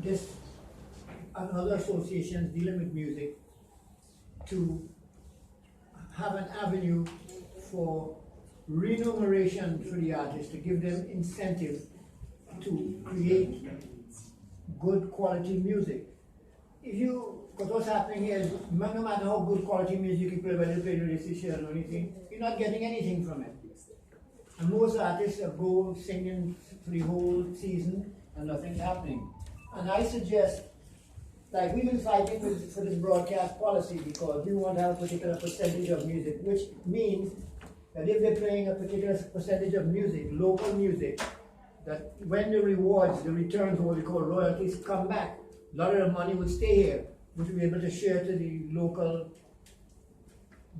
this and other associations dealing with music to have an avenue for remuneration for the artists, to give them incentive to create good quality music. Because what's happening here is, no matter how good quality music you play, whether you play the radio station or anything, you're not getting anything from it. And most artists go singing for the whole season and nothing's happening. And I suggest, like we've been fighting for this broadcast policy because we want to have a particular percentage of music, which means that if they're playing a particular percentage of music, local music, that when the rewards, the returns, what we call royalties, come back, a lot of the money would stay here, which we'll be able to share to the local.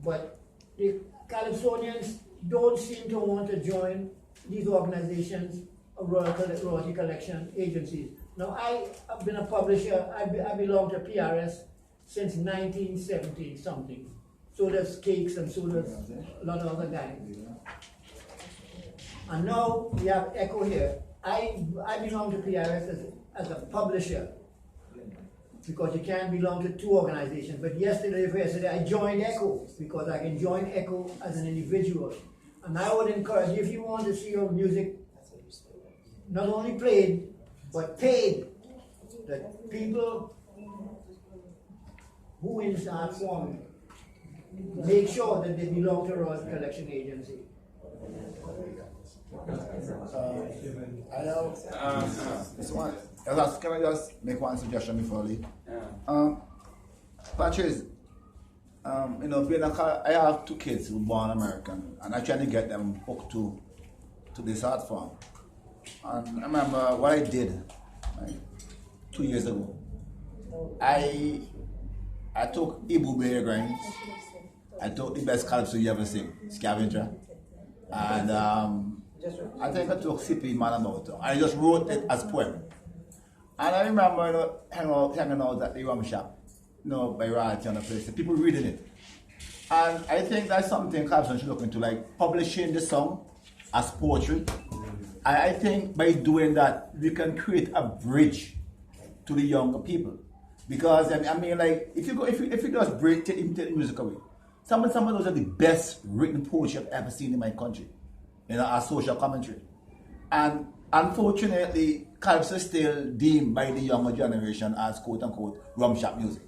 But the Calypsonians don't seem to want to join these organizations of royalty collection agencies. Now, I have been a publisher. I belong to PRS since 1970 something. So does Cakes and so does a lot of other guys. And now we have Echo here. I belong to PRS as a publisher because you can't belong to two organizations. But yesterday I joined Echo because I can join Echo as an individual. And I would encourage you, if you want to see your music not only played, but paid, that people who in this art form make sure that they belong to a royalty collection agency. I know. Can I just make one suggestion before I leave? Patrice, I have two kids who were born American, and I try to get them hooked to this art form. And I remember what I did 2 years ago. I took Ibu Bear Grinds. I took the best calypso you ever seen, Scavenger. And I think I took Sippy Man About It. I just wrote it as poem. And I remember hanging out at the rum shop, by royalty on the place, the people reading it. And I think that's something Calypso should look into, like publishing the song as poetry. I think by doing that, we can create a bridge to the younger people. Because I mean, like if you just break take the music away, some of those are the best written poetry I've ever seen in my country, as social commentary. And unfortunately, Calypso is still deemed by the younger generation as quote unquote rum shop music,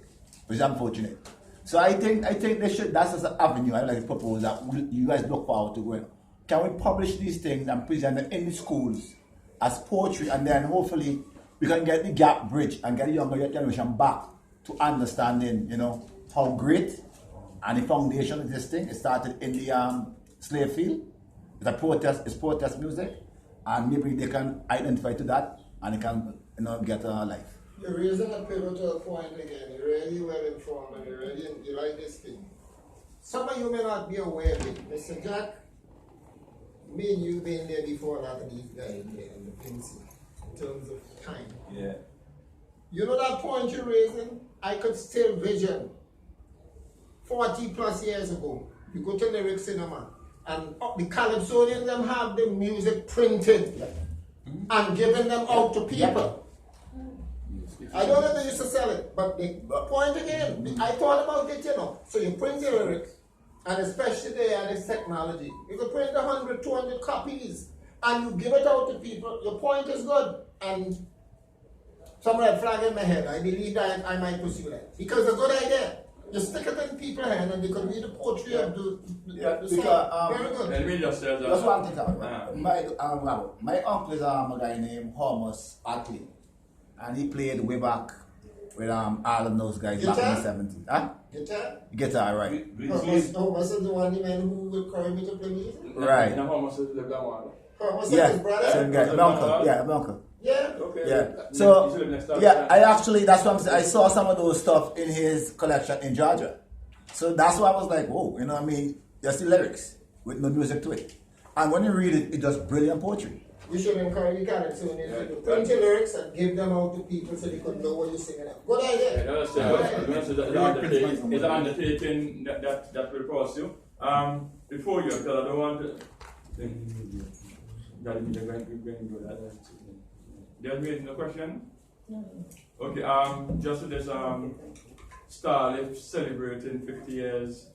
which is unfortunate. So I think that's an avenue I like to propose that you guys look forward to going. Can we publish these things and present them in the schools as poetry, and then hopefully we can get the gap bridge and get the younger generation back to understanding, how great and the foundation of this thing. It started in the slave field. It's protest music, and maybe they can identify to that and they can, get a life. You're raising a pivotal point again. You're really well informed and you like this thing. Some of you may not be aware of it. Mr. Jack, me and you been there before a lot of these guys there in the Pincy, in terms of time. Yeah. You know that point you're raising? I could still vision 40 plus years ago. You go to Lyric Cinema and the Calypsonians them have the music printed and giving them out to people. I don't know if they used to sell it, but the point again, I thought about it, So you print the lyrics, and especially they had this technology. You can print 100, 200 copies, and you give it out to people. Your point is good, and some red flag in my head. I believe that I might pursue that because it's a good idea. You stick it in people's hand, and they can read the poetry of the song. Very good. Let me just say that. That's one thing. My uncle is a guy named Thomas Atley, and he played way back with all of those guys back in the 70s. Huh? Guitar? Guitar, right. Thomas is the one man who will encourage me to play music? Right. Thomas is the one. Thomas is his brother? Same guy. My uncle. Yeah, my uncle. Yeah. Okay. Yeah. So, I actually, that's what I'm saying. I saw some of those stuff in his collection in Georgia. So that's why I was like, whoa, there's the lyrics with no music to it. And when you read it, it's just brilliant poetry. You should encourage the Calypsonians to print your lyrics and give them out to people so they could know what you're singing. Good idea. It's an undertaking that will cost you. Before you, because I don't want to. There's no question? Okay, just with this Starlift celebrating 50 years